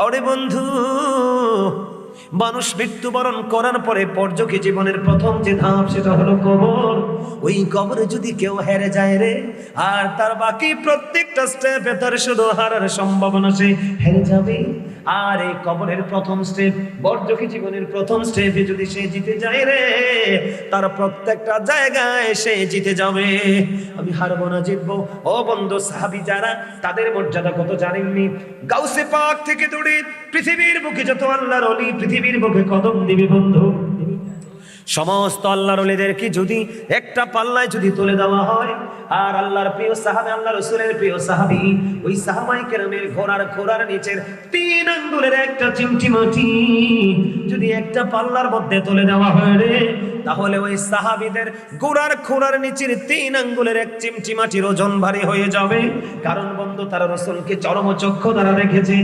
আরে বন্ধু, মানুষ মৃত্যুবরণ করার পরে পরযোগী জীবনের প্রথম যে ধাপ সেটা হলো কবর। ওই কবরে যদি কেউ হেরে যায় রে, আর তার বাকি প্রত্যেকটা স্টেপে তার শুধু হারার সম্ভাবনা, সে হেরে যাবে। আর এই কবরের প্রথম স্টেপ, পরযোগী জীবনের প্রথম স্টেপে যদি সে জিতে যায় রে, তার প্রত্যেকটা জায়গায় সে জিতে যাবে। আমি হারবো না, জিতবো। ও বন্ধু, সাহাবী যারা, তাদের মর্যাদা কত জানেননি? গাউসে পাক থেকে দূরে পৃথিবীর বুকে যত আল্লাহর ওলি পৃথিবীর বুকে কদম দিবে বন্ধু, সমস্ত আল্লাহর ওলিদেরকে যদি একটা পাল্লায় যদি তুলে দেওয়া হয়, আর আল্লাহর প্রিয় সাহাবী, আল্লাহ রাসূলের প্রিয় সাহাবী, ওই সাহাবায়ে কেরামের ঘোড়ার নিচের 3 আঙ্গুলের একটা চিমটি মাটি যদি একটা পাল্লার মধ্যে তুলে দেওয়া হয় রে, তাহলে ওই সাহাবীদের ঘোড়ার নিচের 3 আঙ্গুলের এক চিমটি মাটির ওজন ভারী হয়ে যাবে। কারণ বন্ধু, তারা রাসূলকে চরম চক্ষু দ্বারা দেখেছে।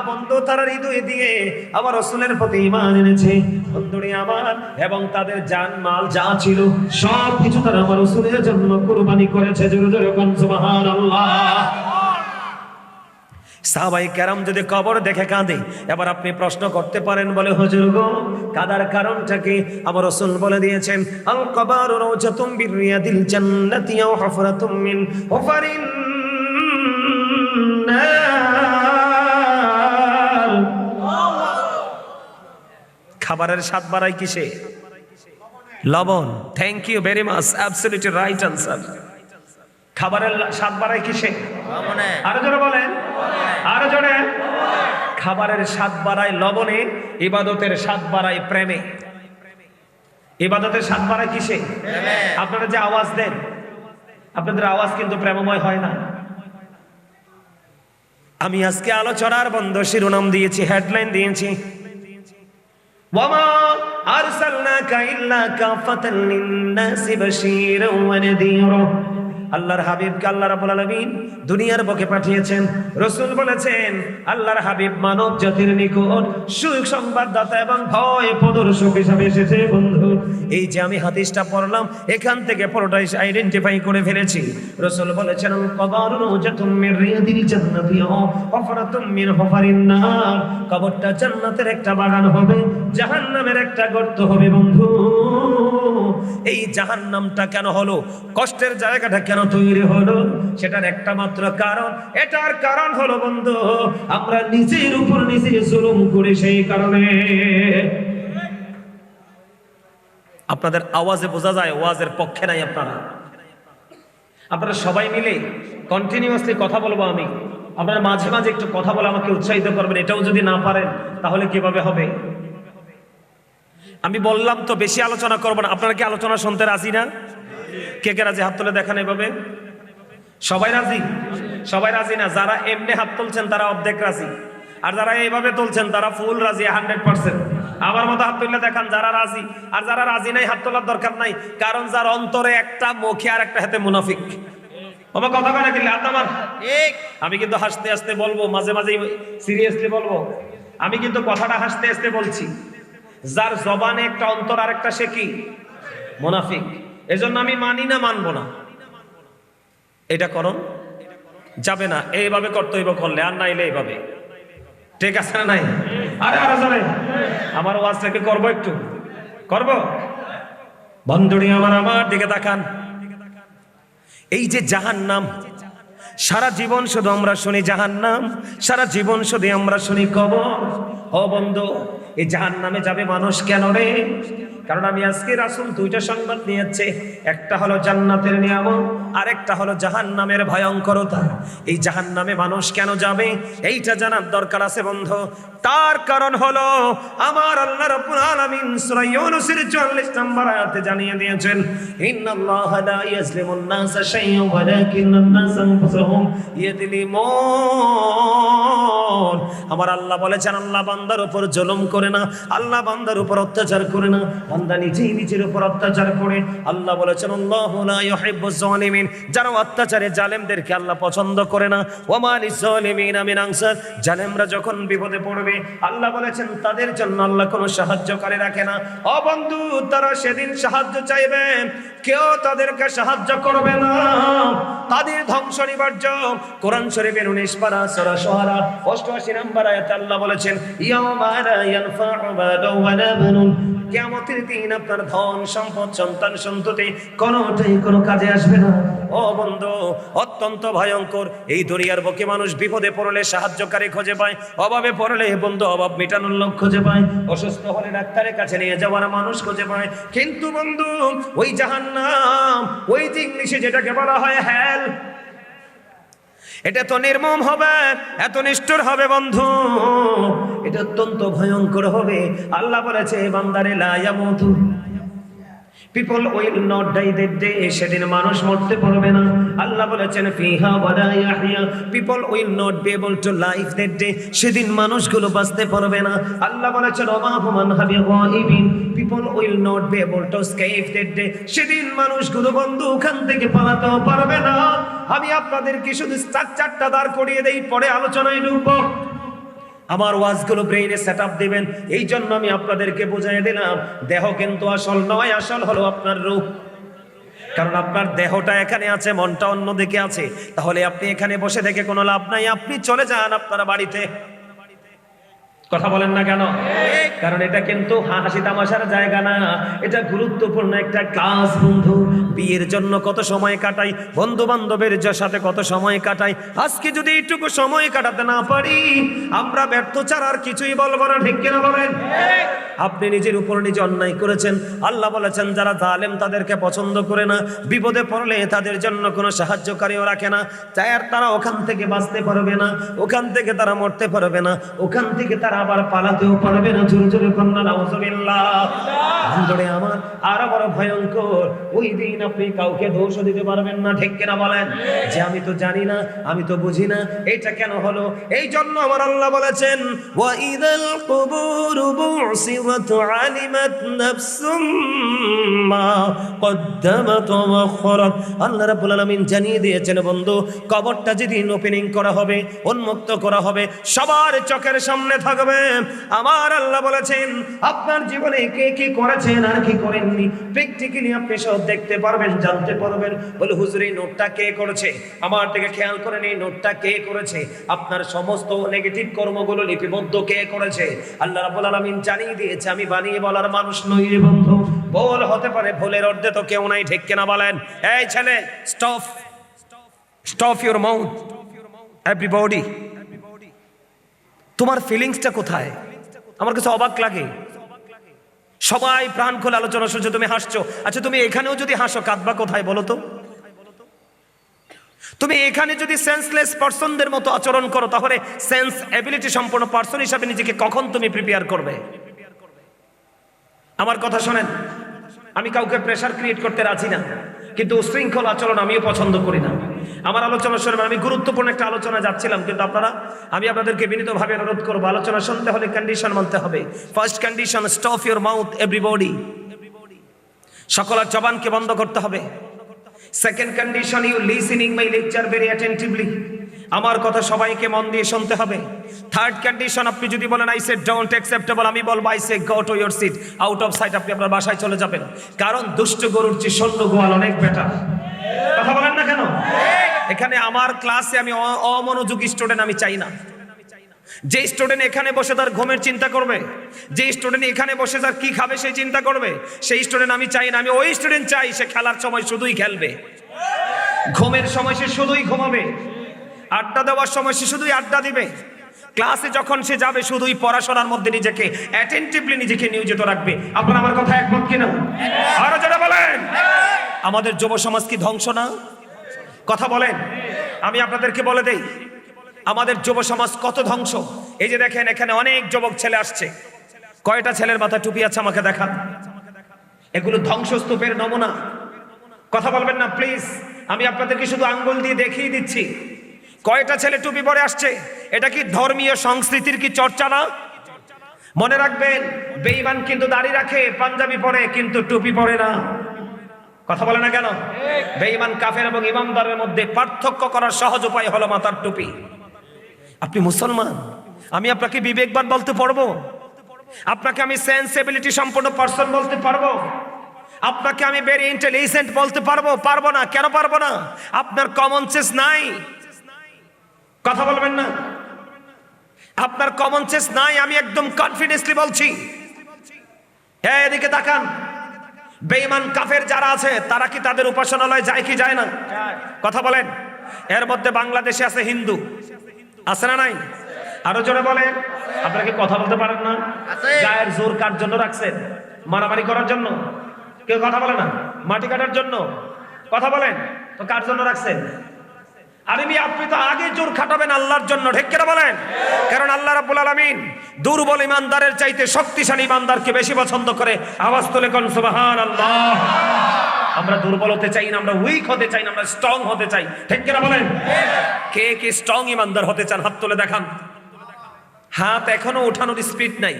বন্ধু, তারা হৃদয় দিয়ে আমার রাসূলের প্রতি ঈমান এনেছে বন্ধুরে আমার, এবং তাদের জান মাল যা ছিল সব কিছু তারা আমার রাসূলের জন্য কুরবানি করেছে। জোরে জোরে কোন সুবহানাল্লাহ। সাহাবায়ে কেরাম যদি কবর দেখে কাঁদে, এবার আপনি প্রশ্ন করতে পারেন, বলে হুজুর গো, কাদার কারণটা কি? আমার রাসূল বলে দিয়েছেন, আল কবরু রাউজাতুম বির রিয়াদিল জান্নাতি ওয়া হুফরাতুম মিন হুফারিন নার। খাবারের স্বাদ বাড়ায় কিসে? লবণ। Thank you very much, absolutely right answer. খাবারের স্বাদ বাড়ায় কিসে? লবণে। আরো জোরে বলেন, আরো জোরে। খাবারের স্বাদ বাড়ায় লবণে, ইবাদতের স্বাদ বাড়ায় প্রেমে। ইবাদতের স্বাদ বাড়ায় কিসে? প্রেমে। আপনারা যে আওয়াজ দেন, আপনাদের আওয়াজ কিন্তু প্রেমময় হয় না। আমি আজকে আলোচনার বন্ধ শিরোনাম দিয়েছি, হেডলাইন দিয়েছি, ওয়ামা আরসালনাকা ইল্লা কাফাতান লিন-নাসি বাশীরান ওয়া নাযীরা। আল্লাহর হাবিবকে আল্লাহ রাব্বুল আলামিন দুনিয়ার বুকে পাঠিয়েছেন। রাসূল বলেছেন, আল্লাহর হাবিব মানব জাতির নিকট সুসংবাদদাতা এবং ভয় প্রদর্শক হিসেবে এসেছে। বন্ধু, এই যে আমি হাদিসটা পড়লাম, এখান থেকে পুরোটাই আইডেন্টিফাই করে ফেলেছি। রাসূল বলেছেন, কবরুন রাউজাতুম মির রিয়াদিল জান্নাতি ওয়া হুফরাতুম মিন হুফারিন নার। কবরটা জান্নাতের একটা বাগান হবে, জাহান্নামের একটা গর্ত হবে। বন্ধু, এই জাহান্নামটা কেন হলো, কষ্টের জায়গাটা কেন তৈরি হলো, সেটার একটা মাত্র কারণ। এটার কারণ হলো বন্ধু, আমরা নিজের উপর নিজে জুলুম করি। সেই কারণে আপনাদের আওয়াজে বোঝা যায় ওয়াজের পক্ষে নাই আপনারা সবাই মিলে কন্টিনিউয়াসলি কথা বলবো আমি, আপনারা মাঝে মাঝে একটু কথা বলে আমাকে উৎসাহিত করবেন। এটাও যদি না পারেন তাহলে কিভাবে হবে? আমি বললাম তো বেশি আলোচনা করবো না। আপনারা কি আলোচনা শুনতে রাজি না? কে কে রাজি? হাত তুলে দেখান এভাবে। সবাই রাজি? সবাই রাজি না। যারা এমনি হাত তুলছেন তারা অর্ধেক রাজি, আর যারা এইভাবে তুলছেন তারা ফুল রাজি, 100%। আমার মতো হাত তুলে দেখান যারা রাজি। আর যারা রাজি নাই হাত তোলার দরকার নাই, কারণ যার অন্তরে একটা, মুখে আর একটা হাতে মুনাফিক। বাবা কথা কয় না কি? আমার আমি কিন্তু হাসতে হাসতে বলবো, মাঝে মাঝে সিরিয়াসলি বলবো। আমি কিন্তু কথাটা হাসতে হাসতে বলছি। যার জবানে একটা, অন্তর আর একটা, সে কি? মুনাফিক। এজন্য আমি মানি না, মানবো না। এটা করণ যাবে না, এইভাবে করতে হইব, করলে আর নাইলে এইভাবে। ঠিক আছে না? নাই? আরে আরে চলে আমার ওয়াজটাকে করবো, একটু করবো। বন্ধুরি আমার দিকে তাকান। এই যে জাহান্নাম, সারা জীবন শুধু আমরা শুনি জাহান্নাম, সারা জীবন শুধু আমরা শুনি কবর। ও বন্ধু, এই জাহান্নামে যাবে মানুষ কেন রে? কারণ আমি আজকে রাসূল 2টা সংবাদ নিয়েছে, একটা হলো জান্নাতের নিয়ামত, আর একটা হলো জাহান্নামের ভয়ঙ্করতা। এই জাহান্নামে মানুষ কেন যাবে এইটা জানার দরকার আছে বন্ধু। তার কারণ হলো আমার আল্লাহ রাব্বুল আলামিন সূরা ইউনূসের 44 নম্বর আয়াতে জানিয়ে দিয়েছেন, ইন্নাল্লাহা লা ইয়াজলিমুন নাসা শাইয়্যান ওয়ালাকিন্নান নাসা আনফুসাহুম ইয়াজলিমুন। আমার আল্লাহ বলেছেন, আল্লাহ বান্দার উপর জুলুম করে না, আল্লাহ বান্দার উপর অত্যাচার করে না, বান্দা নিজেই নিজের উপর অত্যাচার করে। আল্লাহ বলেছেন, আল্লাহু লা ইউহিব্বুজ জালিমিন। যারা অত্যাচারে জালেমদেরকে আল্লাহ পছন্দ করে না। ওয়া মা লিজ-জালিমিনা মিন আনসার। জালেমরা যখন বিপদে পড়বে আল্লাহ বলেছেন তাদের জন্য আল্লাহ কোনো সাহায্যকারী রাখে না। ও বন্ধু, তারা সেদিন সাহায্য চাইবে, কেউ তাদেরকে সাহায্য করবে না। তাদের ধ্বংস অনিবার্য। কোরআন শরীফের 19 পারা সূরা শুআরা 88 নম্বর আয়াতে আল্লাহ বলেছেন, ইয়াউমা লা ইয়ানফা'ু মালুন ওয়ালা বানুন, কিয়ামতের দিন আপনার ধন সম্পদ সন্তান সন্ততি কোনো কাজে আসবে না। ও বন্ধু, অত্যন্ত ভয়ঙ্কর। এই দুনিয়ার বুকে মানুষ বিপদে পড়লে সাহায্যকারী খুঁজে পায়, অভাবে পড়লে বন্ধু অভাব মেটানোর লোক খুঁজে পায়, অসুস্থ হলে ডাক্তারের কাছে নিয়ে যাওয়ার মানুষ খুঁজে পায়। কিন্তু বন্ধু, ওই জাহান্নাম, ওই যে ইংলিশে যেটাকে বলা হয় হেল, এটা তো নির্মম হবে, এত নিষ্ঠুর হবে বন্ধু, এটা অত্যন্ত ভয়ঙ্কর হবে। আল্লাহ বলেছে বান্দারে লা ইয়ামুতু, people will not die that day, সেদিন মানুষ মরতে পারবে না। আল্লাহ বলেছেন ফিহা ওয়ালা ইয়াহইয়া, people will not be able to live that day, সেদিন মানুষগুলো বাঁচতে পারবে না। আল্লাহ বলেছেন ওমা হুম আনহা বিগাইবিন, people will not be able to escape that day, সেদিন মানুষগুলো বন্ধু ওখান থেকে পালাতেও পারবে না। আমি আপনাদেরকে শুধু স্ট্রাকচারটা দাঁড় করিয়ে দেই, পরে আলোচনায় ঢুকবো। আমার ওয়াজগুলো ব্রেইনে সেট আপ দিবেন, এই জন্য আমি আপনাদেরকে বুঝাই দিলাম দেহ কিন্তু আসল নয়, আসল হলো আপনার রূহ। কারণ আপনার দেহটা এখানে আছে, মনটা অন্যদিকে আছে। তাহলে আপনি এখানে বসে থেকে কোনো লাভ নাই, আপনি চলে যান আপনার বাড়িতে। কথা বলেন না কেন? কারণ এটা কিন্তু হাসি তামাশার জায়গা না, এটা গুরুত্বপূর্ণ একটা ক্লাস বন্ধু। বিয়ের জন্য কত সময় কাটাই, বন্ধু বান্ধবের সাথে কত সময় কাটাই, আজকে যদি এইটুকু সময় কাটাতে না পারি আমরা ব্যর্থ ছাড়া আর কিছুই বলবো না। ঠিক কিনা বলেন? আপনি নিজের উপর নিজে অন্যায় করেছেন। আল্লাহ বলেছেন যারা জালেম তাদেরকে পছন্দ করে না, বিপদে পড়লে তাদের জন্য কোনো সাহায্যকারীও রাখে না। তারা ওখান থেকে বাঁচতে পারবে না, ওখান থেকে তারা মরতে পারবে না, ওখান থেকে তারা আবার পালাতেও পারবে না। জোরে জোরে কন্যা নাউজুবিল্লাহ। বন্ধুরে আমার, আরো বড় ভয়ঙ্কর ওই দিন আপনি কাউকে দোষ দিতে পারবেন না। ঠিক কিনা বলেন? যে আমি তো জানি না, আমি তো বুঝি না, এটা কেন হলো। এই জন্য আমার আল্লাহ বলেছেন ওয়া ইদাল কুবুর বুসিরাত আলিমাত নাফসুম মা কদ্দামাত ওয়া আখরাত। আল্লাহ রাব্বুল আলামিন জানিয়ে দিয়েছেন বন্ধু, কবরটা যেদিন ওপেনিং করা হবে, উন্মুক্ত করা হবে, সবার চোখের সামনে থাকবে। আমার আল্লাহ বলেছেন আপনার জীবনে কে কি করেছেন আর কি করেননি প্র্যাকটিক্যালি আপনি সব দেখতে পারবেন, জানতে পারবেন। বলে হুজুর এই নোটটা কে করেছে, আমার দিকে খেয়াল করেন এই নোটটা কে করেছে, আপনার সমস্ত নেগেটিভ কর্মগুলো লিপিবদ্ধ কে করেছে। আল্লাহ রাব্বুল আলামিন জানিয়ে দিয়েছে আমি বানিয়ে বলার মানুষ নই রে বন্ধু। ভুল হতে পারে, ভুলের অর্ধে তো কেউ নাই। ঠিক কিনা বলেন? এই ছেলে, স্টপ ইউর মাউথ এভরিবডি। তোমার ফিলিংসটা কোথায়? আমার কাছে অবাক লাগে, সবাই প্রাণ খোলা আলোচনা শুনছো, তুমি হাসছো। আচ্ছা তুমি এখানেও যদি হাসো, কাঁদবা কোথায় বলো তো? তুমি এখানে যদি সেন্সলেস পারসনদের মতো আচরণ করো, তাহলে সেন্স এবিলিটি সম্পন্ন পারসন হিসাবে নিজেকে কখন তুমি প্রিপেয়ার করবে? আমার কথা শোনেন, আমি কাউকে প্রেসার ক্রিয়েট করতে রাজি না, কিন্তু উশৃঙ্খল আচরণ আমিও পছন্দ করি না। আমার আলোচনা শুনবেন, আমি গুরুত্বপূর্ণ একটা আলোচনা যাচ্ছিলাম, কিন্তু আমি আপনাদেরকে বিনীতভাবে অনুরোধ করবো, আলোচনা শুনতে হলে কন্ডিশন মানতে হবে। First condition, stop your mouth everybody, সকলের জবানকে বন্ধ করতে হবে। Second condition, you listening my lecture very attentively, আমার কথা সবাইকে মন দিয়ে শুনতে হবে। থার্ড কন্ডিশন, আপনি যদি বলেন আই সে ডোন্ট অ্যাকসেপ্টেবল, আমি বলবো I say go to your seat, out of sight, আপনি আপনার বাসায় চলে যাবেন। কারণ দুষ্ট গরুর চেয়ে সৈন্য গোয়াল অনেক বেটার। কথা বলেন না কেন? এখানে আমার ক্লাসে আমি অমনোযোগী স্টুডেন্ট আমি চাই না। যে স্টুডেন্ট এখানে বসে তার ঘুমের চিন্তা করবে, যে স্টুডেন্ট এখানে বসে তার কি খাবে সেই চিন্তা করবে, সেই স্টুডেন্ট আমি চাই না। আমি ওই স্টুডেন্ট চাই সে খেলার সময় শুধুই খেলবে, ঘুমের সময় সে শুধুই ঘুমাবে, আড্ডা দেওয়ার সময় সে শুধুই আড্ডা দিবে, ক্লাসে যখন সে যাবে শুধুই পড়াশোনার মধ্যে নিজেকে অ্যাটেন্টিভলি নিজেকে নিয়োজিত রাখবে। আপনারা আমার কথা একমত কিনা? আরো যারা বলেন, আমাদের যুব সমাজ কি ধ্বংস না? কথা বলেন। আমি আপনাদেরকে বলে দেই আমাদের যুব সমাজ কত ধ্বংস। এই যে দেখেন এখানে অনেক যুবক ছেলে আসছে, কয়টা ছেলের মাথায় টুপি আছে আমাকে দেখান। এগুলো ধ্বংসস্তূপের নমুনা। কথা বলবেন না প্লিজ, আমি আপনাদেরকে শুধু আঙ্গুল দিয়ে দেখিয়ে দিচ্ছি কয়টা ছেলে টুপি পরে আসছে। এটা কি ধর্মীয় সংস্কৃতির কি চর্চা না? মনে রাখবেন, বেঈমান কিন্তু দাড়ি রাখে, পাঞ্জাবি পরে, কিন্তু টুপি পরে না। কথা বলে না কেন? বেঈমান কাফের এবং ইমানদারের মধ্যে পার্থক্য করার সহজ উপায় হলো মাথার টুপি। আপনি মুসলমান, আমি আপনাকে বিবেকবান বলতে পারবো, আপনাকে আমি সেন্সিবিলিটি সম্পন্ন পারসন বলতে পারবো, আপনাকে আমি ভেরি ইন্টেলিজেন্ট বলতে পারবো না। কেন পারবো না? আপনার কমন সেন্স নাই। কথা বলবেন না, আপনার কমন সেন্স নাই। আমি একদম কনফিডেন্সলি বলছি। হ্যাঁ, এদিকে তাকান। বেঈমান কাফের যারা আছে তারা কি তাদের উপাসনালয় যায় কি যায় না? কথা বলেন। এর মধ্যে বাংলাদেশে আছে হিন্দু, আছে না নাই? আরো জোরে বলেন। আপনারা কি কথা বলতে পারেন না? গায়ের জোর কার জন্য রাখছেন? মারামারি করার জন্য? কেউ কথা বলে না। মাটি কাটার জন্য? কথা বলেন। তো কার জন্য রাখছেন? আপনি তো আগে জোর খাটাবেন আল্লাহর জন্য, ঠিক কিনা বলেন? কারণ আল্লাহ রাব্বুল আলামিন দুর্বল ইমানদারের চাইতে শক্তিশালী ইমানদারকে বেশি পছন্দ করে। আওয়াজ তুলে কোন সুবহানাল্লাহ। আমরা দুর্বল হতে চাই না, আমরা উইক হতে চাই না, আমরা স্ট্রং হতে চাই, ঠিক কিনা বলেন? কে কে স্ট্রং ইমানদার হতে চান? হাত তুলে দেখান। হাত এখনো উঠানোর স্পিড নাই।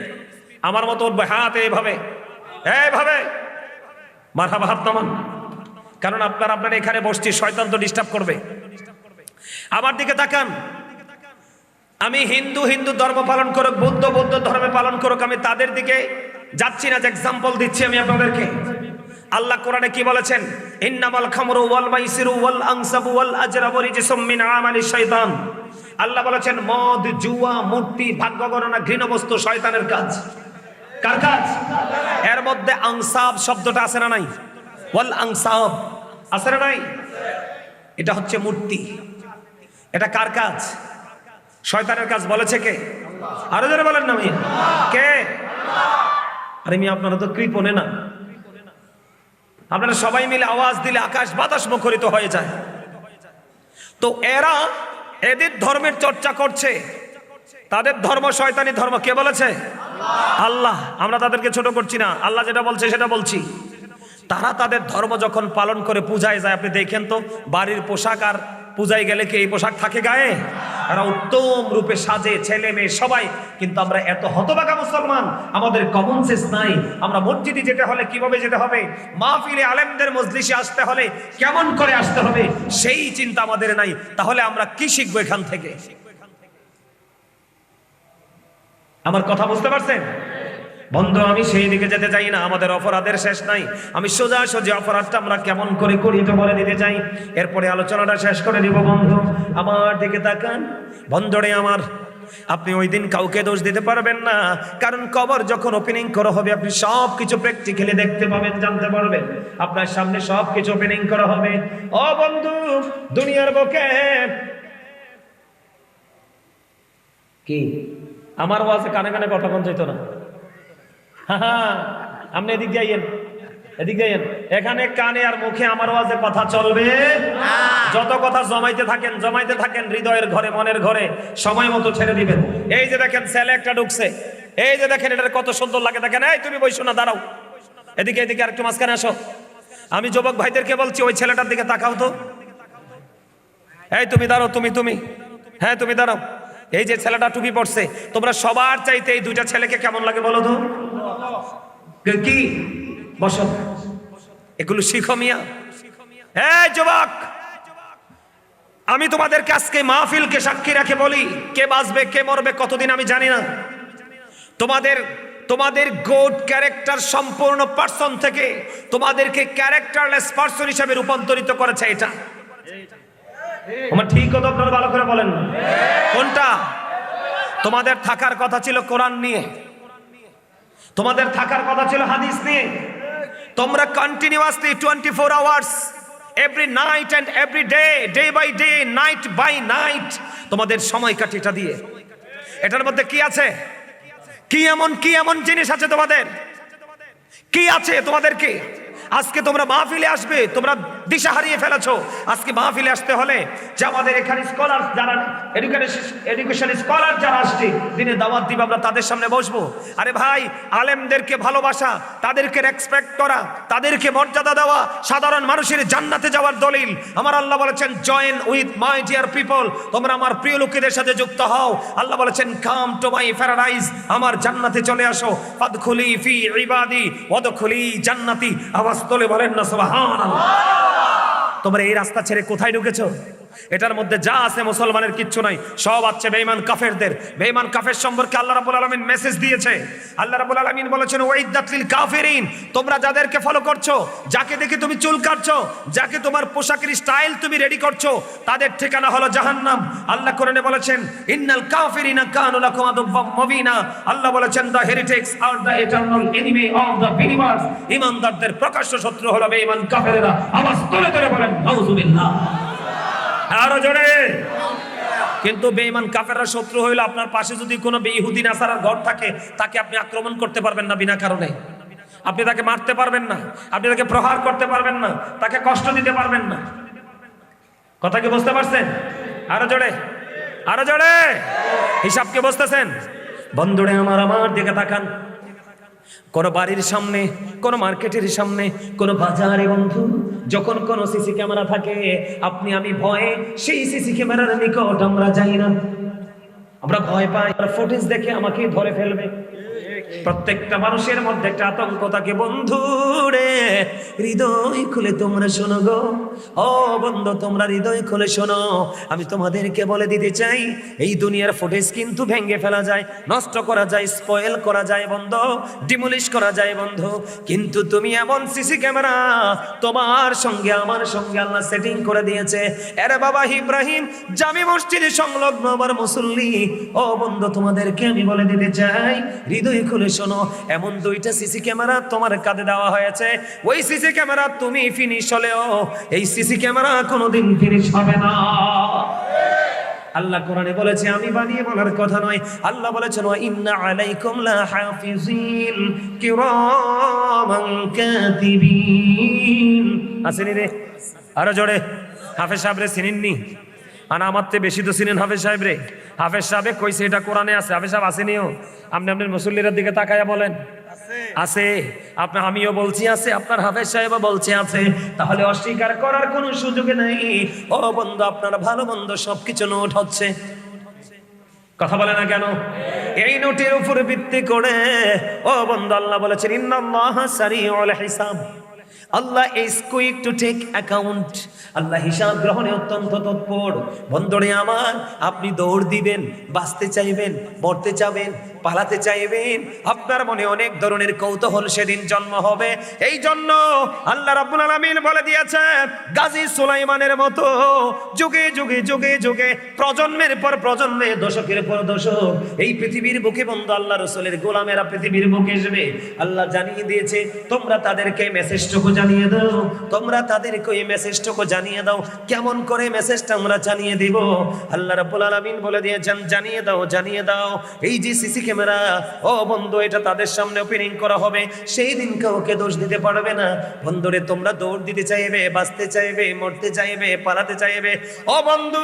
আমার মতো উঠবে হাত এইভাবে, এইভাবে। মারহাবা, হাত নামান। কারণ আপনার এখানে বসছি, শয়তান তো ডিস্টার্ব করবে। আমার দিকে তাকান। আমি হিন্দু ধর্ম পালন করুক, বৌদ্ধ ধর্মে পালন করুক, আমি তাদের দিকে যাচ্ছি না। যে এক্সাম্পল দিচ্ছি আমি আপনাদেরকে। আল্লাহ কোরআনে কি বলেছেন? ইন্নামাল খামরু ওয়াল মাইসিরু ওয়াল আনসাবু ওয়াল আজরাবু রিজসুম মিন আমালিশ শাইতান। আল্লাহ বলেছেন মদ, জুয়া, মূর্তি, ভাগ্য গণনা, ঘৃণ বস্তু শয়তানের কাজ। কার কাজ? এর মধ্যে আনসাব শব্দটা আছে না নাই? ওয়াল আনসাব আছে না নাই? এটা হচ্ছে মূর্তি। এটা কার কাজ? শয়তানের কাজ। বলেছে কে? আরো জোরে বলেন না মিয়া, কে? আরে মিয়া, আপনারা তো কৃপণে না। আপনারা সবাই মিলে আওয়াজ দিলে আকাশ বাতাস মুখরিত হয়ে যায়। তো এরা এদের ধর্মের চর্চা করছে। তাদের ধর্ম শয়তানি ধর্ম। কে বলেছে? আল্লাহ। আমরা তাদেরকে ছোট করছি না, আল্লাহ যেটা বলছে সেটা বলছি। তারা তাদের ধর্ম যখন পালন করে পূজায় যায়, আপনি দেখেন তো বাড়ির পোশাক আর পূজায় গেলে কি এই পোশাক থাকে গায়ে? এরা উত্তম রূপে সাজে, ছেলে মেয়ে সবাই। কিন্তু আমরা এত হতভাগা মুসলমান, আমাদের কমন সেন্স নাই। আমরা মসজিদে যেতে হলে কিভাবে যেতে হবে, মাহফিলে আলেমদের মজলিসে আসতে হলে কেমন করে আসতে হবে, সেই চিন্তা আমাদের নাই। তাহলে আমরা কি শিখবো এখান থেকে? আমার কথা বুঝতে পারছেন বন্ধু? আমি সেই দিকে যেতে চাই না। আমাদের অপরাধের শেষ নাই। আমি সোজাসুজি অপরাধটা আমরা কেমন করে করি তো বলে দিতে চাই, এরপরে আলোচনাটা শেষ করে দিব। বন্ধু আমার দিকে তাকান। বন্ধুরে আমার, আপনি ওই দিন কাউকে দোষ দিতে পারবেন না। কারণ কবর যখন ওপেনিং করা হবে, আপনি সব কিছু প্র্যাকটিক্যালি দেখতে পাবেন, জানতে পারবেন। আপনার সামনে সব কিছু ওপেনিং করা হবে। ও বন্ধু, দুনিয়ার বুকে কি আমার ওয়াজে কানে কানে কথা বলতে হইতো না। আপনি এদিক যাইয়েন, এদিক যাইয়েন। এখানে কানে আর মুখে আমার ওয়াজে কথা চলবে। যত কথা জমাইতে থাকেন হৃদয়ের ঘরে, মনের ঘরে, সময় মতো ছেড়ে দিবেন। এই যে দেখেন ছেলে একটা ঢুকছে, এই যে দেখেন এটার কত সুন্দর লাগে। দেখেন, এই তুমি বইসো না, দাঁড়াও, এদিকে আর একটু মাঝখানে আসো। আমি যুবক ভাইদেরকে বলছি, ওই ছেলেটার দিকে তাকাও তো। এই তুমি দাঁড়াও, তুমি হ্যাঁ তুমি দাঁড়াও। এই যে ছেলেটা টুপি পড়ছে, তোমরা সবার চাইতে এই দুইটা ছেলেকে কেমন লাগে বলো তো? কি বসো, এগুলো শিখো মিয়া। এই যুবক, আমি তোমাদেরকে আজকে মাহফিলকে সাক্ষী রাখে বলি, কে বাঁচবে কে মরবে কতদিন আমি জানি না। তোমাদের গুড ক্যারেক্টার সম্পূর্ণ পার্সন থেকে তোমাদেরকে ক্যারেক্টারলেস পার্সন হিসেবে রূপান্তরিত করেছে এটা। আমার ঠিক কথা আপনারা ভালো করে বলেন। কোনটা? তোমাদের থাকার কথা ছিল কোরআন নিয়ে, তোমাদের থাকার কথা ছিল হাদিস নিয়ে। তোমরা continuously 24 hours every night and every day, day by day, night by night তোমাদের সময় কাটে এটা দিয়ে। এটার মধ্যে কি আছে? কি এমন জিনিস আছে তোমাদের? কি আছে তোমাদেরকে? আজকে তোমরা মাহফিলে আসবে, তোমরা দিশা হারিয়ে ফেলেছো। আজকে মাহফিলে আসতে হলে যে আমাদের এখানে স্কলার যারা, এডুকেশন স্কলার যারা আসছে, দিনে দাওয়াত দিব, আমরা তাদের সামনে বসবো। আরে ভাই, আলেমদেরকে ভালোবাসা, তাদেরকে রেসপেক্ট করা, তাদেরকে মর্যাদা দেওয়া সাধারণ মানুষের জান্নাতে যাওয়ার দলিল। আমার আল্লাহ বলেছেন, join with my dear people, তোমরা আমার প্রিয় লোকেদের সাথে যুক্ত হও। আল্লাহ বলেছেন, কাম টু মাই প্যারাডাইজ, আমার জান্নাতে চলে আসো। ফাদখুলি ফি ইবাদি ওয়াদখুলি জান্নাতি। আওয়াজ তোলে বলেন না সুবহানাল্লাহ। তোমরা এই রাস্তা ছেড়ে কোথায় ঢুকেছো? এটার মধ্যে যা আছে মুসলমানের কিচ্ছু নাই, সব আছে বেঈমান কাফেরদের। বেঈমান কাফের সম্পর্কে আল্লাহ রাব্বুল আলামিন মেসেজ দিয়েছে। আল্লাহ রাব্বুল আলামিন বলেছেন ওয়াইদাত লিল কাফিরিন, তোমরা যাদেরকে ফলো করছো, যাকে দেখে তুমি চুল কাটছো, যাকে তোমার পোশাকের স্টাইল তুমি রেডি করছো, তাদের ঠিকানা হলো জাহান্নাম। আল্লাহ কোরআনে বলেছেন ইন্নাল কাফিরিনা কানু লাকুম আদুওয়াম মুবিনা। আল্লাহ বলেছেন the heretics are the eternal enemy of the believers. ঈমানদারদের প্রকাশ্য শত্রু হলো বেঈমান কাফেররা। আওয়াজ তুলে তুলে বলেন নাউযুবিল্লাহ, আরো জোরে। কিন্তু বেঈমান কাফেররা শত্রু হইলো আপনার পাশে যদি কোনো ইহুদি নাসারার ঘর থাকে, তাকে আপনি আক্রমণ করতে পারবেন না বিনা কারণে। আপনি তাকে মারতে পারবেন না, আপনি তাকে প্রহার করতে পারবেন না, তাকে কষ্ট দিতে পারবেন না। কথা কি বুঝতে পারছেন? আরো জোরে, আরো জোরে। হিসাব কি বুঝতেছেন? বন্ধুরে আমার দিকে তাকান। কোন বাড়ির সামনে, কোন মার্কেটের সামনে, কোন বাজারে বন্ধু যখন কোন সিসি ক্যামেরা থাকে, আপনি আমি ভয়ে সেই সিসি ক্যামেরার নিকট আমরা যাই না। আমরা ভয় পাই ফুটেজ দেখে আমাকে ধরে ফেলবে। প্রত্যেকটা মানুষের মধ্যে একটা আতঙ্ক থাকে। বন্ধু রে হৃদয় খুলে তোমরা শোনো গো, ও বন্ধু তোমরা হৃদয় খুলে শোনো। আমি তোমাদেরকে বলে দিতে চাই, এই দুনিয়ার ফুটেজ কিন্তু ভেঙে ফেলা যায়, নষ্ট করা যায়, স্পয়েল করা যায় বন্ধু, ডিমলিশ করা যায় বন্ধু। কিন্তু তুমি এমন সিসি ক্যামেরা তোমার সঙ্গে আমার সঙ্গে আল্লাহ সেটিং করে দিয়েছে। আরে বাবা ইব্রাহিম জামি মসজিদে সংলগ্ন আমার মুসল্লি, ও বন্ধু তোমাদেরকে আমি বলে দিতে চাই, হৃদয় খুলে শোনো। এমন দুইটা সিসি ক্যামেরা তোমার কাঁধে দেওয়া হয়েছে। ওই সিসি ক্যামেরা তুমি ফিনিশ হলেও এই সিসি ক্যামেরা কোনোদিন ফিনিশ হবে না। আল্লাহ কোরআনে বলেছে, আমি বানিয়ে বলার কথা নয়। আল্লাহ বলেছেন ওয়া ইন্না আলাইকুম লা হাফিজিন কিরামান কাতিবিন। আসেনি রে, আরো জোরে। হাফেজ সাহেব রে চিনেননি? আর আমার থেকে বেশি তো চিনেন হাফেজ সাহেব রে। হাফেজ সাহেব কইছে এটা কোরআনে আছে। হাফেজ সাহেব আসেনিও? আপনি আপনার মুসল্লির দিকে তাকায়া বলেন আছে। আপনার আমিও বলছি আছে, আপনার হাফেজ সাহেবও বলছে আছে। তাহলে অস্বীকার করার কোনো সুযোগ নেই। ও বন্ধু আপনার ভালো মন্দ সবকিছু নোট হচ্ছে। কথা বলে না কেন? এই নোটের উপর ভিত্তি করে ও বন্ধু আল্লাহ বলেছেন ইন্নাল্লাহা সারিউল হিসাব। আল্লাহ is quick to take account. আল্লাহ হিসাব গ্রহণে অত্যন্ত তৎপর। বন্ধুরে আমার, আপনি দৌড় দিবেন, বাঁচতে চাইবেন, মরতে চাইবেন, পালাতে চাইবেন, আপনার মনে অনেক ধরনের কৌতূহল সেদিন জন্ম হবে। এই জন্য আল্লাহ রাব্বুল আলামিন বলে দিয়েছে গাজী সুলাইমানের মতো যুগে যুগে যুগে যুগে প্রজন্মের পর প্রজন্মে, দশকের পর দশক এই পৃথিবীর বুকে বন্ধু আল্লাহ রাসূলের গোলামেরা পৃথিবীর বুকে আসবে। আল্লাহ জানিয়ে দিয়েছে তোমরা তাদেরকে মেসেজটুকু জানিয়ে দাও, তোমরা তাদেরকে এই মেসেজটুকু জানিয়ে দাও। কেমন করে মেসেজটা আমরা জানিয়ে দিব? আল্লাহ রাব্বুল আলামিন বলে দিয়েছেন জানিয়ে দাও, জানিয়ে দাও। এই যে সিসি ক্যামেরা ও বন্ধু এটা তাদের সামনে ওপেনিং করা হবে, সেই দিন কাউকে দোষ দিতে পারবে না। বন্ধুরে তোমরা দৌড় দিতে চাইবে, বাঁচতে চাইবে, মরতে চাইবে, পালাতে চাইবে। ও বন্ধু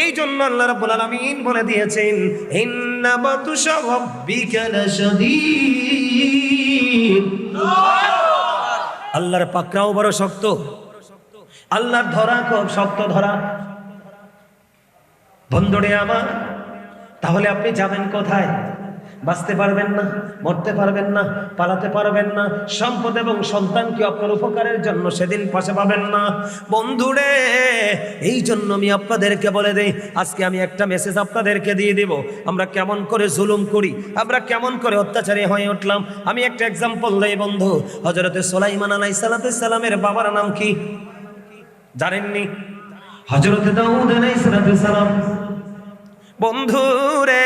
এই জন্য আল্লাহ রাব্বুল আলামিন বলে দিয়েছেন ইন্না বাতুশা রাব্বিকা লাশাদীদ। আল্লাহর পাকড়াও বড় শক্ত, আল্লাহর ধরা খুব শক্ত ধরা। বন্ধুরে আমার, তাহলে আপনি যাবেন কোথায়? বাঁচতে পারবেন না, মরতে পারবেন না, পালাতে পারবেন না, সম্পদ এবং সন্তানকে আপনার উপকারের জন্য সেদিন পাশে পাবেন না। বন্ধুরে এই জন্য আমি আপনাদেরকে বলে দেই, আজকে আমি একটা মেসেজ আপনাদেরকে দিয়ে দেব। আমরা কেমন করে জুলুম করি, আমরা কেমন করে অত্যাচারী হয়ে উঠলাম। আমি একটা এক্সাম্পল দেই বন্ধু। হযরতে সুলাইমান আলাইহিস সালামের বাবার নাম কি জানেননি? হযরতে দাউদ আলাইহিস সালাম। বন্ধু রে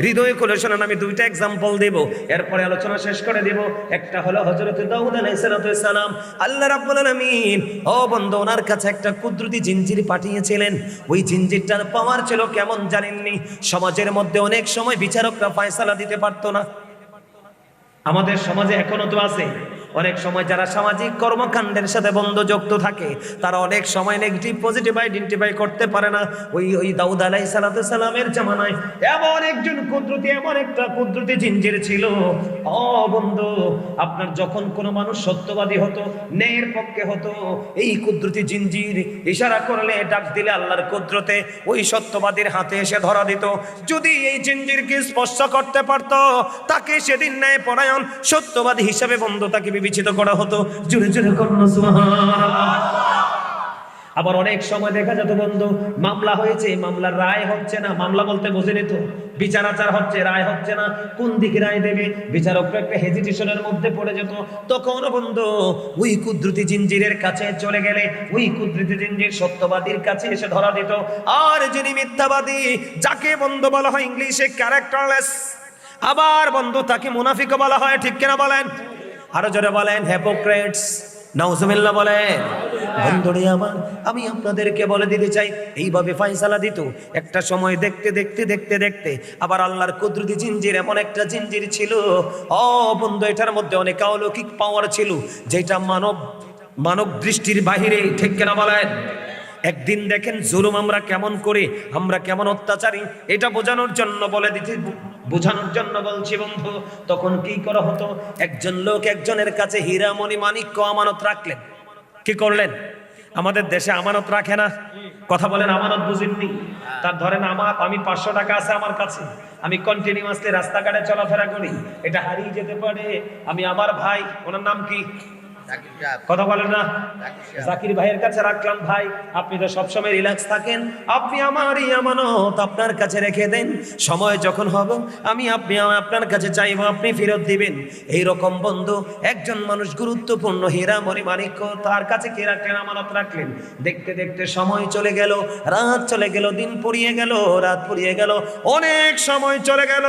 হৃদয় খুলে শোনেন, আমি দুইটা এক্সাম্পল দেব, এরপরে আলোচনা শেষ করে দেব। একটা হলো হযরত দাউদ আলাইহিস সালাম। আল্লাহ রাব্বুল আলামিন ও বন্ধু ওনার কাছে একটা কুদরতি জিনজির পাঠিয়েছিলেন। ওই জিনজিরটার পাওয়ার ছিল কেমন জানেননি? সমাজের মধ্যে অনেক সময় বিচারকরা ফয়সালা দিতে পারতো না। আমাদের সমাজে এখনো তো আছে। অনেক সময় যারা সামাজিক কর্মকাণ্ডের সাথে বন্ধু যুক্ত থাকে, তারা অনেক সময় নেগেটিভ পজিটিভ আইডেন্টিফাই করতে পারে না। ওই দাউদ আলাইহিস সালামের জামানায় এমন একজন কুদরতি, এমন একটা কুদরতি জিনজির ছিল। ও বন্ধু আপনার যখন কোনো মানুষ সত্যবাদী হতো, ন্যায়ের পক্ষে হতো, এই কুদরতি জিনজির ইশারা করলে, ডাক দিলে আল্লাহর কুদরতে ওই সত্যবাদীর হাতে এসে ধরা দিত। যদি এই জিনজিরকে স্পর্শ করতে পারতো, তাকে সেদিন ন্যায় পরায়ণ সত্যবাদী হিসাবে বন্ধু তাকে বিবেচিত করা হতো। জোরে জোরে করুন সুবহানাল্লাহ। আবার অনেক সময় দেখা যেত বন্ধু, মামলা হয়েছে, মামলার রায় হচ্ছে না। মামলা বলতে বুঝেনি তো, বিচার আচার হচ্ছে, রায় হচ্ছে না, কোন দিকে রায় দেবে, বিচারক একটা হেজিটেশনের মধ্যে পড়ে যেত। তখন বন্ধু ওই কুদরতি জিঞ্জিরের কাছে চলে গেলে ওই কুদরতি জিঞ্জির সত্যবাদীর কাছে এসে ধরা দিত। আর যিনি মিথ্যাবাদী, যাকে বন্ধু বলা হয় ইংলিশে ক্যারেক্টারলেস, আবার বন্ধু তাকে মুনাফিকও বলা হয়, ঠিক কিনা বলেন? আরো জোরে বলেন হিপোক্রেটস। নাউজুবিল্লাহ বলেন। বন্ধুরে আমার, আমি আপনাদেরকে বলে দিতে চাই, এইভাবে ফয়সালা দিত। একটা সময় দেখতে দেখতে দেখতে দেখতে আবার আল্লাহর কুদরতি জিঞ্জির এমন একটা জিঞ্জির ছিল, ও বন্ধু, এটার মধ্যে অনেক অলৌকিক পাওয়ার ছিল, যেটা মানব দৃষ্টির বাহিরে, ঠিক কিনা বলেন? একদিন দেখেন জুলুম আমরা কেমন করি, আমরা কেমন অত্যাচারী, এটা বোঝানোর জন্য বোঝানোর জন্য বলছি বন্ধু। তখন কি করা হতো, একজন লোক একজনের কাছে হীরা মণি মাণিক্য আমানত রাখলেন। কি করলেন? আমাদের দেশে আমানত রাখে না, কথা বলেন, আমানত বুঝেননি? তার ধরেন আমি 500 টাকা আছে আমার কাছে, আমি কন্টিনিউয়াসলি রাস্তাঘাটে চলাফেরা করি, এটা হারিয়ে যেতে পারে। আমি আমার ভাই, ওনার নাম কি, কথা বলেন না, জাকির ভাইয়ের কাছে রাখলাম। ভাই, আপনি তো সবসময় রিল্যাক্স থাকেন, আপনি আমার এই আমানত আপনার কাছে রেখে দেন, সময় যখন হবে আমি আপনার কাছে চাইবো, আপনি ফেরত দিবেন। এই রকম বন্ধু একজন মানুষ গুরুত্বপূর্ণ হীরা মণি মাণিক্য তার কাছে কি রাখলেন, আমানত রাখলেন। দেখতে দেখতে সময় চলে গেল, রাত চলে গেল, দিন পুড়িয়ে গেল, রাত পুড়িয়ে গেল, অনেক সময় চলে গেল।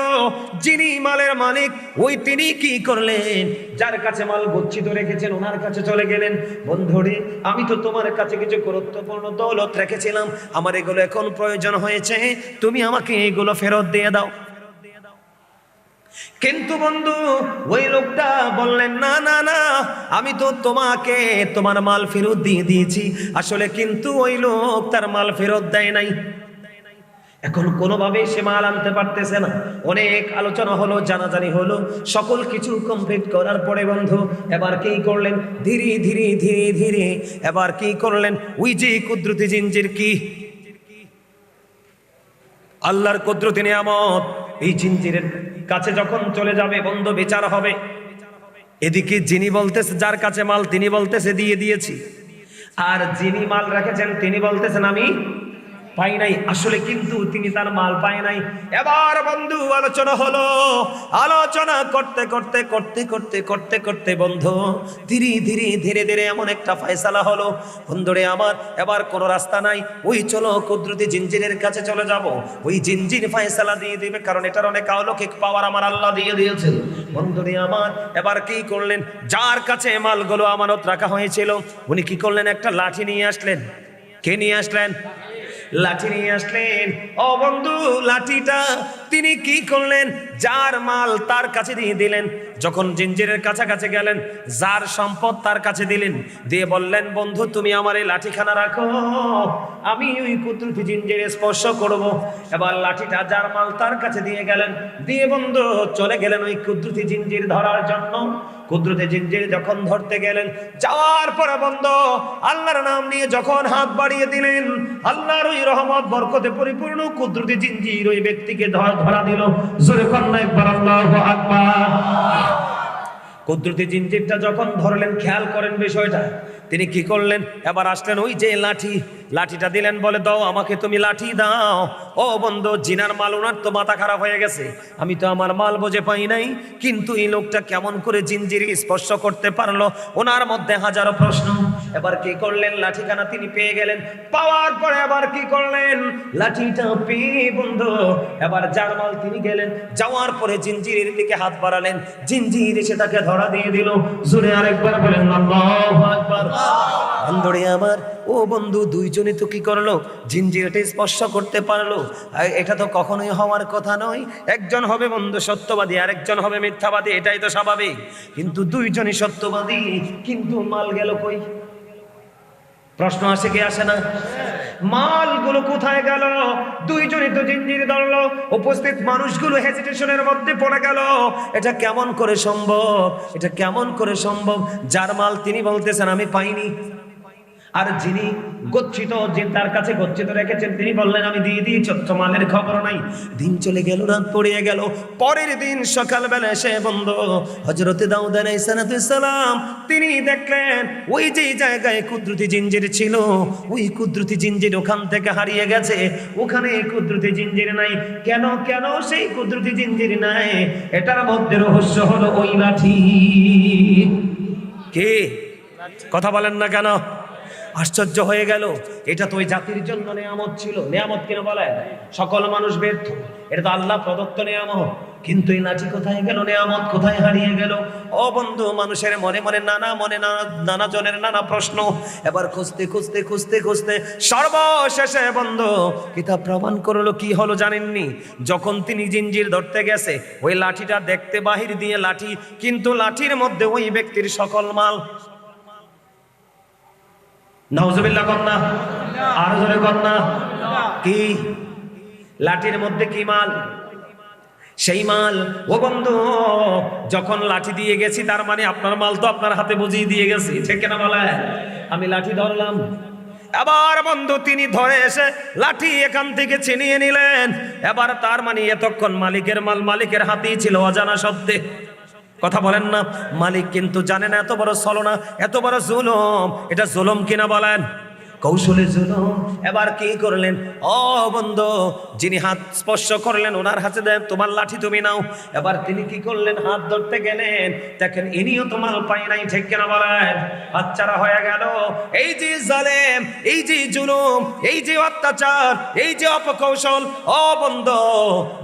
যিনি মালের মালিক ওই তিনি কি করলেন, যার কাছে মাল গচ্ছিত রেখেছেন ওনার কাছে চলে গেলেন। বন্ধুরে, আমি তো তোমার কাছে কিছু গুরুত্বপূর্ণ দৌলত রেখেছিলাম, আমার এগুলো এখন প্রয়োজন হয়েছে, তুমি আমাকে এগুলো ফেরত দিয়ে দাও। কিন্তু বন্ধু ওই লোকটা বললেন, না না না, আমি তো তোমাকে তোমার মাল ফেরত দিয়ে দিয়েছি। আসলে কিন্তু ওই লোক তার মাল ফেরত দেয় নাই। এখন কোনোভাবেই সে মাল আনতে পারতেছে না। অনেক আলোচনা হলো, জানাজানি হলো, সকল কিছু কমপ্লিট করার পরে বন্ধু এবার কি করলেন, ধীরে ধীরে ধীরে ধীরে এবার কি করলেন, ওই যে কুদরতি জিঞ্জির, কি আল্লাহর কুদরতি নিয়ামত, এই জিঞ্জিরের কাছে যখন চলে যাবে বন্ধু বিচার হবে। এদিকে যিনি বলতেছে, যার কাছে মাল তিনি বলতেছে দিয়ে দিয়েছি, আর যিনি মাল রেখেছেন তিনি বলতেছেন আমি পাই নাই। আসলে কিন্তু তিনি তার মাল পায় নাই। এবার বন্ধু আলোচনা হলো, আলোচনা করতে করতে করতে করতে করতে করতে বন্ধু ধীরে ধীরে ধীরে ধীরে এমন একটা ফয়সালা হলো, বন্ধুরে আমার, এবার কোনো রাস্তা নাই, ওই চলো কুদরতি জিঞ্জিরের কাছে চলে যাব, ওই জিঞ্জির ফয়সালা দিয়ে দিবে, কারণ এটার অনেক অলৌকিক পাওয়ার আমার আল্লাহ দিয়ে দিয়েছেন। বন্ধুরে আমার, এবার কি করলেন, যার কাছে মালগুলো আমানত রাখা হয়েছিল উনি কি করলেন, একটা লাঠি নিয়ে আসলেন। কে নিয়ে আসলেন? লাঠি নিয়ে আসলেন। ও বন্ধু, লাঠিটা তিনি কি করলেন, যার মাল তার কাছে দিয়ে দিলেন। যখন জিঞ্জিরের কাছাকাছি গেলেন, যার সম্পদ তার কাছে দিলেন, দিয়ে বললেন, বন্ধু তুমি আমার এই লাঠিখানা রাখো, আমি ওই কুদরতি জিঞ্জিরে স্পর্শ করব। এবার লাঠিটা যার মাল তার কাছে দিয়ে গেলেন, দিয়ে বন্ধু চলে গেলেন ওই কুদরতি জিঞ্জির ধরার জন্য। কুদরতি জিঞ্জির যখন ধরতে গেলেন, যাওয়ার পরে বন্ধু আল্লাহর নাম নিয়ে যখন হাত বাড়িয়ে দিলেন, আল্লাহর ওই রহমত বরকতে পরিপূর্ণ কুদরতি জিঞ্জির ওই ব্যক্তিকে ধরা দিল। জোরে কন্যা একবার আল্লাহু আকবার। কুদরতি জিঞ্জিরটা যখন ধরলেন, খেয়াল করেন বিষয়টা, তিনি কি করলেন, এবার আসলেন ওই যে লাঠিটা দিলেন, বলে দাও আমাকে, তুমি লাঠি দাও। ও বন্ধু, জিনার মাল, ওনার তো মাথা খারাপ হয়ে গেছে, আমি তো আমার মাল বুঝে পাই নাই, কিন্তু এই লোকটা কেমন করে জিঞ্জির স্পর্শ করতে পারলো, ওনার মধ্যে হাজারো প্রশ্ন। এবার কি করলেন, লাঠিখানা তিনি পেয়ে গেলেন। পাওয়ার পরে এবার কি করলেন, লাঠিটা পেয়ে বন্ধু এবার যার মাল তিনি গেলেন, যাওয়ার পরে জিঞ্জিরের দিকে হাত বাড়ালেন, জিঞ্জির এসে তাকে ধরা দিয়ে দিল। জোরে আরেকবার বলেন আল্লাহু আকবার। বন্ধুরে আমার, ও বন্ধু, দুইজনে তো কি করলো, জিঞ্জিরটা স্পর্শ করতে পারলো। এটা তো কখনোই হওয়ার কথা নয়। একজন হবে বন্ধু সত্যবাদী, আরেকজন হবে মিথ্যাবাদী, এটাই তো স্বাভাবিক। কিন্তু দুইজনই সত্যবাদী, কিন্তু মাল গেল কই? প্রশ্ন আসে কি আসে না? মালগুলো কোথায় গেল? দুইজনই তো জিঞ্জির ধরলো, উপস্থিত মানুষগুলো হেজিটেশনের মধ্যে পড়ে গেল। এটা কেমন করে সম্ভব? এটা কেমন করে সম্ভব? যার মাল তিনি বলতেছেন আমি পাইনি, আর যিনি গচ্ছিত, যে তার কাছে গচ্ছিত রেখেছেন, তিনি বললেন আমি দিয়ে দিয়েছি, মালের খবর নাই। দিন চলে গেল, রাত পড়িয়ে গেল। পরের দিন সকালবেলা এসে বন্ধু হযরতে দাউদ আলাইহিস সালাম তিনি দেখলেন ওই যে জায়গায় কুদরতি জিঞ্জির ছিল, ওই কুদরতি জিঞ্জির ওখান থেকে হারিয়ে গেছে। ওখানে কুদরতি জিঞ্জির নাই। কেন কেন সেই কুদরতি জিঞ্জির নাই? এটার মধ্যে রহস্য হলো ওই লাঠি। কে কথা বলেন না কেন? আশ্চর্য হয়ে গেল। এটা তো ওই জাতির জন্য নেয়ামত ছিল। নেয়ামত কিনা বলে? সকল মানুষ ব্যর্থ, এটা তো আল্লাহ প্রদত্ত নেয়ামত। কিন্তু এই লাঠি কোথায় গেল? নেয়ামত কোথায় হারিয়ে গেল? ও বন্ধু, মানুষের মনে মনে নানা জনের নানা প্রশ্ন। এবার খুঁজতে খুঁজতে খুঁজতে খুঁজতে সর্বশেষে বন্ধু কিতাব প্রমাণ করলো। কি হলো জানেননি? যখন তিনি জিঞ্জির ধরতে গেছে, ওই লাঠিটা দেখতে বাহির দিয়ে লাঠি, কিন্তু লাঠির মধ্যে ওই ব্যক্তির সকল মাল। নাউজুবিল্লাহ কন্যা, আর জোরে কন্যা। কি লাঠির মধ্যে কি মাল? সেই মাল ও বন্ধু যখন লাঠি দিয়ে গেছি, তার মানে আপনার মাল তো আপনার হাতে বুঝিয়ে দিয়ে গেছি, ঠিক কিনা বলে? আমি লাঠি ধরলাম, আবার বন্ধু তিনি ধরে এসে লাঠি এখান থেকে ছিনিয়ে নিলেন। এবার তার মানে এতক্ষণ মালিকের মাল মালিকের হাতেই ছিল অজানা সত্ত্বে। কথা বলেন না? মালিক কিন্তু জানে না এত বড় ছলনা, এত বড় জুলুম। এটা জুলুম কিনা বলেন? কৌশলে জুলুম। এবার কি করলেন? ও বন্ধু, যিনি হাত স্পর্শ করলেন ওনার হাতে দেন, তোমার লাঠি তুমি নাও। এবার তিনি কি করলেন? হাত ধরতে গেলেন, দেখেন ইনিও তোমার পাই নাই, ঠিক কিনা বলেন? বাচ্চারা হয়ে গেল। এই যে জালেম, এই যে জুলুম, এই যে অত্যাচার, এই যে অপকৌশল, ও বন্ধু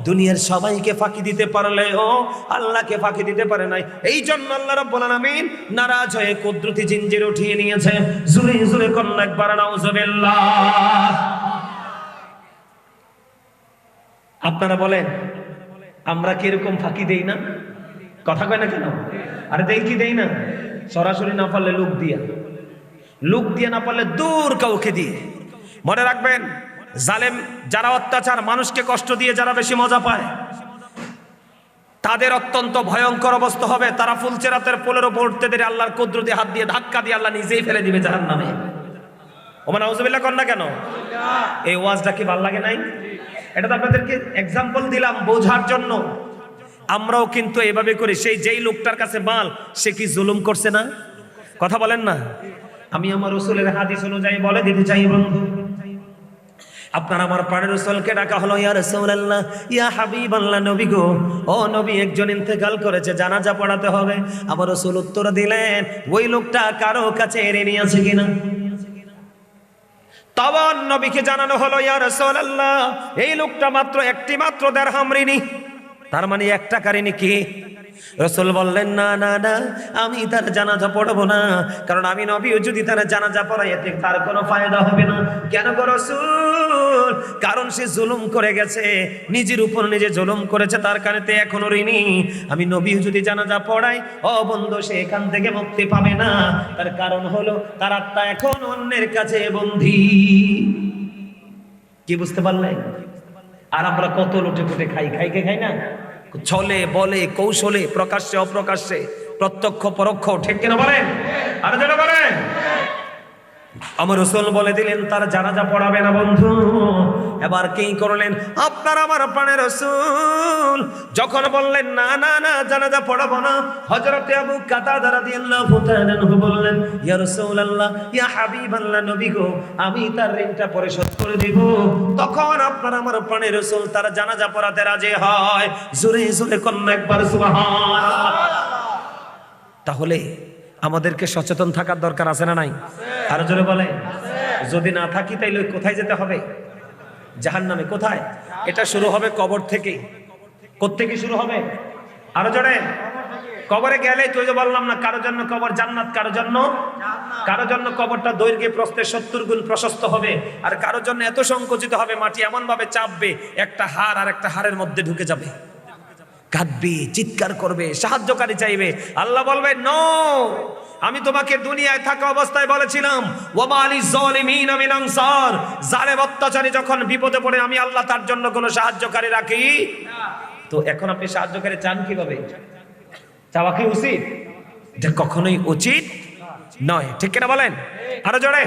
দুনিয়ার সবাইকে ফাঁকি দিতে পারলেও আল্লাহকে ফাঁকি দিতে পারে নাই। এই জন্য আল্লাহ রাব্বুল আলামিন নারাজ হয়ে কুদরতি জিঞ্জির উঠিয়ে নিয়েছে। জোরে জোরে কন্যা একবার নাউজুবিল্লাহ। আপনারা বলেন আমরা কি এরকম ফাঁকি দেই না? কথা কয় না কেন? আরে দেই কি দেই না? সরাসরি না পারলে লুক দিয়ে না পারলে দূর কাউকে দিয়ে। মনে রাখবেন, জালেম যারা অত্যাচার, মানুষকে কষ্ট দিয়ে যারা বেশি মজা পায়, তাদের অত্যন্ত ভয়ঙ্কর অবস্থা হবে। তারা ফুলচেরাতের পোলের ওপর উঠতে দেরি আল্লাহর কুদরতি হাত দিয়ে ধাক্কা দিয়ে আল্লাহ নিজেই ফেলে দিবে জাহান্নামে। ওমা নাউজুবিল্লাহ কর না কেন? এই ওয়াজটা কি ভালো লাগে নাই? এটা তো আপনাদেরকে এক্সাম্পল দিলাম বোঝার জন্য। আমরাও কিন্তু এভাবে করি। যেই লোকটার কাছে মাল, সে কি জুলুম করছে না? কথা বলেন না? আমি আমার রাসূলের হাদিস অনুযায়ী বলে দিতে চাই বন্ধু, আপনার আমার প্রাণের রাসূলকে ডাকা হলো, ইয়া রাসূলুল্লাহ, ইয়া হাবিবাল্লাহ, নবী গো, ও নবী, একজন ইন্তেকাল করেছে, জানাজা পড়াতে হবে। আমার রাসূল উত্তর দিলেন, ওই লোকটা কারো কাছে এড়ে নিয়েছে কিনা? তখন নবীকে জানানো হলো, ইয়া রাসূলুল্লাহ, এই লোকটা মাত্র একটি মাত্র দিরহাম ঋণী। তার মানে 1 টাকা ঋণী। কি? রাসূল বললেন, না না না, আমি তার জানাজা পড়াবো না, কারণ আমি নবী যদি তার জানাজা পড়াই এতে তার কোনো ফায়দা হবে না। কেন গো রাসূল? কারণ সে জুলুম করে গেছে, নিজের উপর নিজে জুলুম করেছে, তার কারণে এখনো ঋণী। আমি নবী যদি জানাজা পড়াই, ও বন্ধু, সে এখান থেকে মুক্তি পাবে না। তার কারণ হলো তার আত্মা এখন অন্যের কাছে বন্দী। কি বুঝতে পারলেন? আর আমরা কত লুটে পুটে খাই না, ছলে বলে কৌশলে, প্রকাশ্যে অপ্রকাশ্যে, প্রত্যক্ষ পরোক্ষ, ঠিক কিনা বলেন? আর যেটা বলেন, আমার রাসূল বলে দিলেন তার জানাজা পড়াবে না বন্ধু। এবার কি করলেন? আপনার আমার প্রাণের রাসূল যখন বললেন না না না, জানাজা পড়াবো না, হযরতে আবু কাতাদা রাদিয়াল্লাহু তাআলা আনহু বললেন, ইয়া রাসূলুল্লাহ, ইয়া হাবিবাল্লাহ, নবী গো, আমি তার ঋণটা পরিশোধ করে দিব। তখন আপনার আমার প্রাণের রাসূল তার জানাজা পড়াতে রাজি হয়। জোরে জোরে কন্যা একবার সুবহানাল্লাহ। তাহলে আমাদেরকে সচেতন থাকার দরকার আছে না নাই? আরো জোরে বলে। যদি না থাকি তাইলে কোথায় যেতে হবে? জাহান্নামে। কোথায়? এটা শুরু হবে কবর থেকে। কোত্থেকে শুরু হবে? আরো জোরে। কবরে গেলে তুই যে বললাম না, কারো জন্য কবর জান্নাত, কারো জন্য কবরটা দৈর্ঘ্যে প্রস্থে 70 গুণ প্রশস্ত হবে, আর কারো জন্য এত সংকুচিত হবে, মাটি এমন ভাবে চাপবে, একটা হাড় আর একটা হাড়ের মধ্যে ঢুকে যাবে। কাঁদবে, চিৎকার করবে, সাহায্যকারী চাইবে। আল্লাহ বলবে, নো, আমি তোমাকে দুনিয়ায় থাকা অবস্থায় বলেছিলাম, ওয়ামা লিজ জালিমিনা মিন আনসার, জালেম অত্যাচারী যখন বিপদে পড়ে আমি আল্লাহ তার জন্য কোনো সাহায্যকারী রাখি না। তো এখন আপনি সাহায্যকারী চান কিভাবে? চাওয়া কি উচিত? এটা কখনোই উচিত নয়, ঠিক কিনা বলেন? আরো জোরে